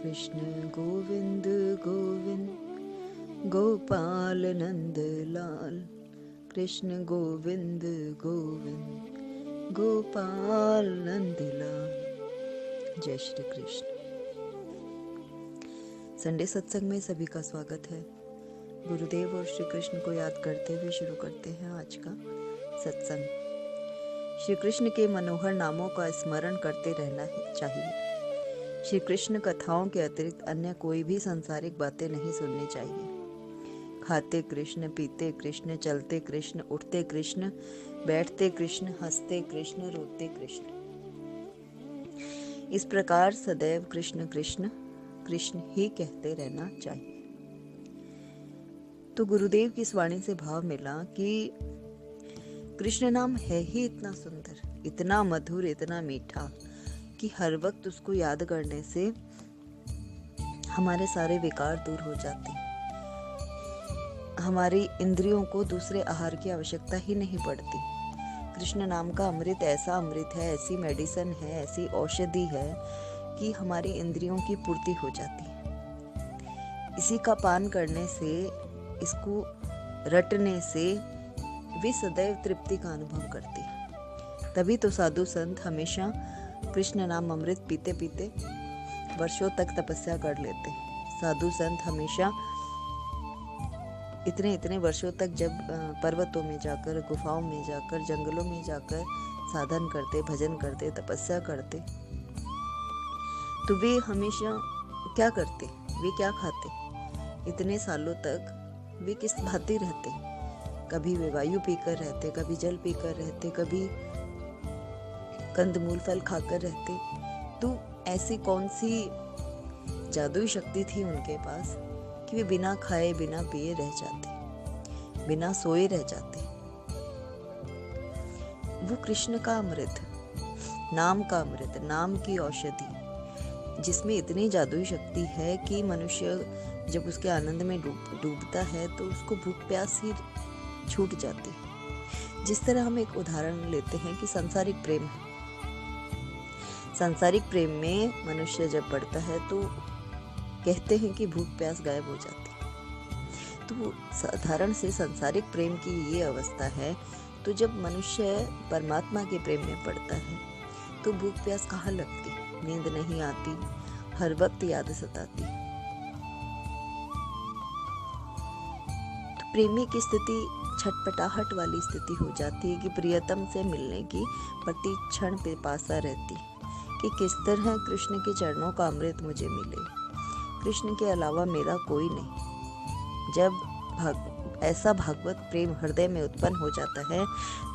कृष्ण गोविंद गोविंद गोपाल नंद लाल। कृष्ण गोविंद गोविंद गोपाल नंद लाल। जय श्री कृष्ण। संडे सत्संग में सभी का स्वागत है। गुरुदेव और श्री कृष्ण को याद करते हुए शुरू करते हैं आज का सत्संग। श्री कृष्ण के मनोहर नामों का स्मरण करते रहना चाहिए। श्री कृष्ण कथाओं के अतिरिक्त अन्य कोई भी सांसारिक बातें नहीं सुननी चाहिए। खाते कृष्ण, पीते कृष्ण, चलते कृष्ण, उठते कृष्ण, बैठते कृष्ण, हंसते कृष्ण, रोते कृष्ण। इस प्रकार सदैव कृष्ण कृष्ण कृष्ण ही कहते रहना चाहिए। तो गुरुदेव की इस वाणी से भाव मिला कि कृष्ण नाम है ही इतना सुंदर, इतना मधुर, इतना मीठा कि हर वक्त उसको याद करने से हमारे सारे विकार दूर हो जाते हैं। हमारी इंद्रियों को दूसरे आहार की आवश्यकता ही नहीं पड़ती। कृष्ण नाम का अमृत ऐसा अमृत है, ऐसी मेडिसिन है, ऐसी औषधि है कि हमारी इंद्रियों की पूर्ति हो जाती है। इसी का पान करने से, इसको रटने से वे सदैव तृप्ति का अनुभव करते हैं। तभी तो साधु संत हमेशा कृष्ण नाम अमृत पीते पीते वर्षों तक तपस्या कर लेते हैं। साधु संत हमेशा इतने वर्षों तक जब पर्वतों में जाकर, गुफाओं में जाकर, जंगलों में जाकर साधन करते, भजन करते, तपस्या करते, तो वे हमेशा क्या करते, वे क्या खाते? इतने सालों तक वे किस भांति रहते? कभी वे वायु पीकर रहते, कभी जल पीकर रहते, कभी कंदमूल फल खाकर रहते। तो ऐसी कौन सी जादुई शक्ति थी उनके पास कि वे बिना खाए बिना पिए रह जाते, बिना सोए रह जाते? वो कृष्ण का अमृत, नाम का अमृत, नाम की औषधि, जिसमें इतनी जादुई शक्ति है कि मनुष्य जब उसके आनंद में डूबता है तो उसको भूख प्यास ही छूट जाती है। जिस तरह हम एक उदाहरण लेते हैं कि सांसारिक प्रेम है। सांसारिक प्रेम में मनुष्य जब पड़ता है तो कहते हैं कि भूख प्यास गायब हो जाती है। तो साधारण से सांसारिक प्रेम की ये अवस्था है। तो जब मनुष्य परमात्मा के प्रेम में पड़ता है तो भूख प्यास कहाँ लगती, नींद नहीं आती, हर वक्त याद सताती। तो प्रेमी की स्थिति छटपटाहट वाली स्थिति हो जाती है कि प्रियतम से मिलने की प्रति क्षण पिपासा रहती कि किस तरह कृष्ण के चरणों का अमृत मुझे मिले, कृष्ण के अलावा मेरा कोई नहीं। जब ऐसा भागवत प्रेम हृदय में उत्पन्न हो जाता है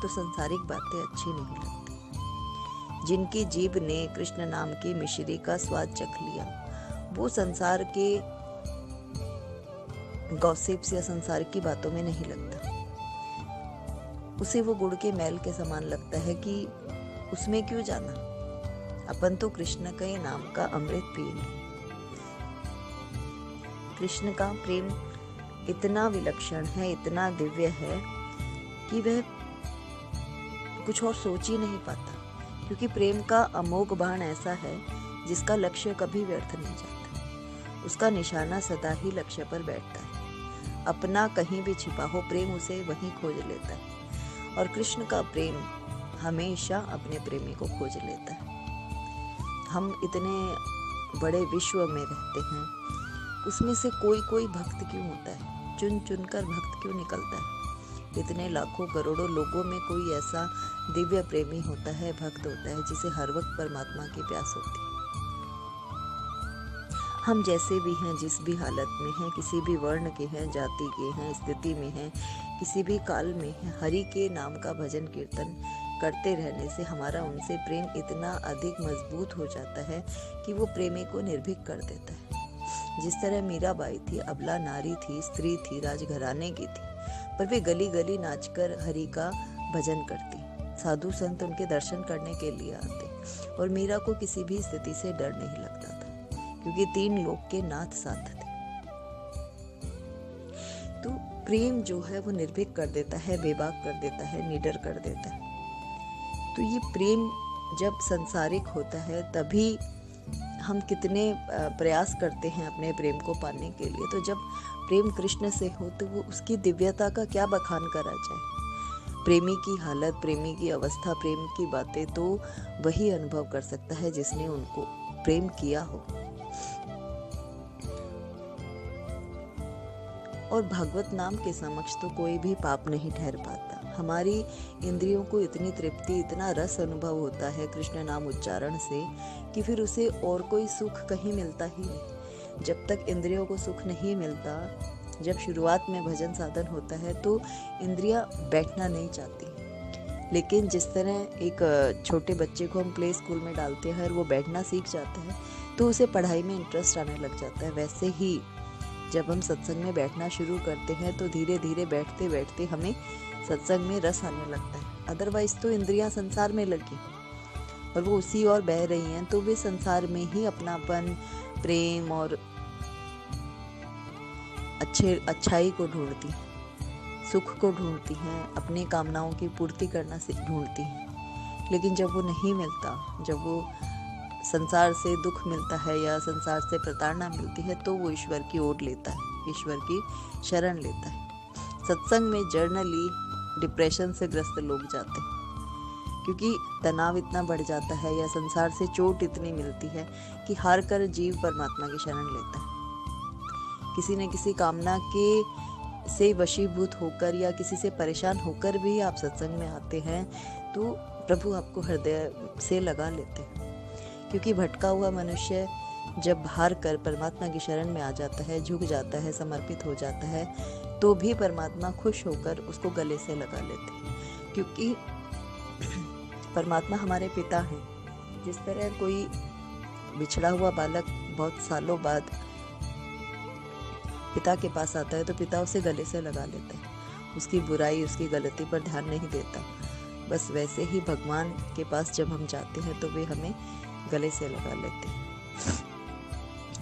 तो संसारिक बातें अच्छी नहीं लगती। जिनकी जीभ ने कृष्ण नाम की मिश्री का स्वाद चख लिया, वो संसार के गॉसिप्स या संसार की बातों में नहीं लगता। उसे वो गुड़ के मैल के समान लगता है कि उसमें क्यों जाना, अपन तो कृष्ण के नाम का अमृत पिएंगे। कृष्ण का प्रेम इतना विलक्षण है, इतना दिव्य है कि वह कुछ और सोच ही नहीं पाता, क्योंकि प्रेम का अमोघ बाण ऐसा है जिसका लक्ष्य कभी व्यर्थ नहीं जाता। उसका निशाना सदा ही लक्ष्य पर बैठता है। अपना कहीं भी छिपा हो प्रेम उसे वहीं खोज लेता है, और कृष्ण का प्रेम हमेशा अपने प्रेमी को खोज लेता है। हम इतने बड़े विश्व में रहते हैं, उसमें से कोई भक्त क्यों होता है? चुन चुनकर भक्त क्यों निकलता है? इतने लाखों करोड़ों लोगों में कोई ऐसा दिव्य प्रेमी होता है, भक्त होता है, जिसे हर वक्त परमात्मा की प्यास होती है। हम जैसे भी हैं, जिस भी हालत में हैं, किसी भी वर्ण के हैं, जाति के हैं, स्थिति में हैं, किसी भी काल में हैं, हरि के नाम का भजन कीर्तन करते रहने से हमारा उनसे प्रेम इतना अधिक मजबूत हो जाता है कि वो प्रेमी को निर्भीक कर देता है। जिस तरह मीराबाई थी, अबला नारी थी, स्त्री थी, राजघराने की थी, पर वे गली गली नाचकर हरि का भजन करती। साधु संत उनके दर्शन करने के लिए आते, और मीरा को किसी भी स्थिति से डर नहीं लगता था, क्योंकि 3 लोक के नाथ साथ थे। तो प्रेम जो है वो निर्भीक कर देता है, बेबाक कर देता है, निडर कर देता है। तो ये प्रेम जब संसारिक होता है तभी हम कितने प्रयास करते हैं अपने प्रेम को पाने के लिए, तो जब प्रेम कृष्ण से हो तो वो उसकी दिव्यता का क्या बखान करा जाए। प्रेमी की हालत, प्रेमी की अवस्था, प्रेम की बातें तो वही अनुभव कर सकता है जिसने उनको प्रेम किया हो। और भगवत नाम के समक्ष तो कोई भी पाप नहीं ठहर पाता। हमारी इंद्रियों को इतनी तृप्ति, इतना रस अनुभव होता है कृष्ण नाम उच्चारण से कि फिर उसे और कोई सुख कहीं मिलता ही नहीं। जब तक इंद्रियों को सुख नहीं मिलता, जब शुरुआत में भजन साधन होता है तो इंद्रियां बैठना नहीं चाहती। लेकिन जिस तरह एक छोटे बच्चे को हम प्ले स्कूल में डालते हैं और वो बैठना सीख जाता है तो उसे पढ़ाई में इंटरेस्ट आने लग जाता है, वैसे ही जब हम सत्संग में बैठना शुरू करते हैं तो धीरे धीरे बैठते बैठते हमें सत्संग में रस आने लगता है। अदरवाइज तो इंद्रियां संसार में लगी और वो उसी ओर बह रही हैं, तो वे संसार में ही अपनापन, प्रेम और अच्छाई को ढूंढती हैं, सुख को ढूंढती हैं, अपनी कामनाओं की पूर्ति करना से ढूंढती हैं। लेकिन जब वो नहीं मिलता, जब वो संसार से दुख मिलता है या संसार से प्रताड़ना मिलती है, तो वो ईश्वर की ओर लेता है, ईश्वर की शरण लेता है। सत्संग में जर्नली डिप्रेशन से ग्रस्त लोग जाते हैं क्योंकि तनाव इतना बढ़ जाता है या संसार से चोट इतनी मिलती है कि हार कर जीव परमात्मा की शरण लेता है। किसी न किसी कामना के से वशीभूत होकर या किसी से परेशान होकर भी आप सत्संग में आते हैं तो प्रभु आपको हृदय से लगा लेते हैं। क्योंकि भटका हुआ मनुष्य जब हार कर परमात्मा की शरण में आ जाता है, झुक जाता है, समर्पित हो जाता है, तो भी परमात्मा खुश होकर उसको गले से लगा लेते हैं। क्योंकि परमात्मा हमारे पिता हैं। जिस तरह कोई बिछड़ा हुआ बालक बहुत सालों बाद पिता के पास आता है तो पिता उसे गले से लगा लेता है, उसकी बुराई, उसकी गलती पर ध्यान नहीं देता। बस वैसे ही भगवान के पास जब हम जाते हैं तो वे हमें गले से लगा लेते हैं।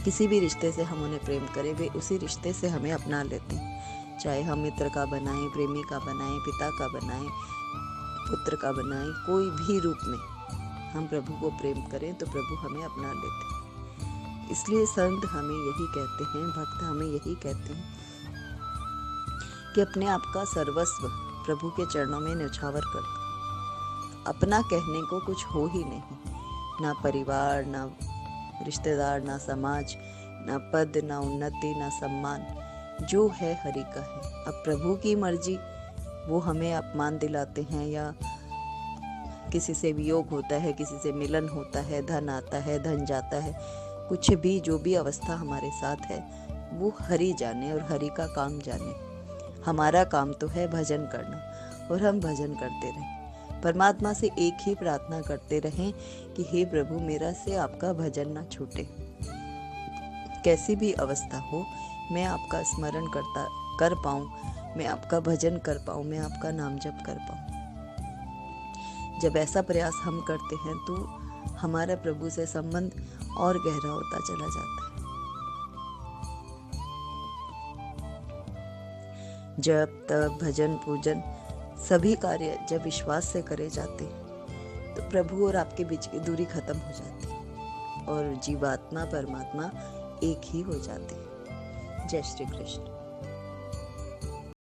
किसी भी रिश्ते से हम उन्हें प्रेम करें, वे उसी रिश्ते से हमें अपना लेते हैं। चाहे हम मित्र का बनाएं, प्रेमी का बनाएं, पिता का बनाएं, पुत्र का बनाएं, कोई भी रूप में हम प्रभु को प्रेम करें तो प्रभु हमें अपना लेते हैं। इसलिए संत हमें यही कहते हैं, भक्त हमें यही कहते हैं कि अपने आप का सर्वस्व प्रभु के चरणों में न्यौछावर कर दो। अपना कहने को कुछ हो ही नहीं, ना परिवार, ना रिश्तेदार, ना समाज, ना पद, ना उन्नति, ना सम्मान, जो है हरि का है। अब प्रभु की मर्जी, वो हमें अपमान दिलाते हैं या किसी से वियोग होता है, किसी से मिलन होता है, धन आता है, धन जाता है, कुछ भी जो भी अवस्था हमारे साथ है वो हरि जाने और हरि का काम जाने। हमारा काम तो है भजन करना और हम भजन करते रहें। परमात्मा से एक ही प्रार्थना करते रहें कि हे प्रभु, मेरा से आपका भजन ना छूटे। कैसी भी अवस्था हो, मैं आपका स्मरण कर पाऊं, मैं आपका भजन कर पाऊं, मैं आपका नाम जप कर पाऊं। जब ऐसा प्रयास हम करते हैं तो हमारा प्रभु से संबंध और गहरा होता चला जाता है। जप, तप, भजन, पूजन सभी कार्य जब विश्वास से करे जाते हैं तो प्रभु और आपके बीच की दूरी खत्म हो जाती है और जीवात्मा परमात्मा एक ही हो जाते हैं। जय श्री कृष्ण।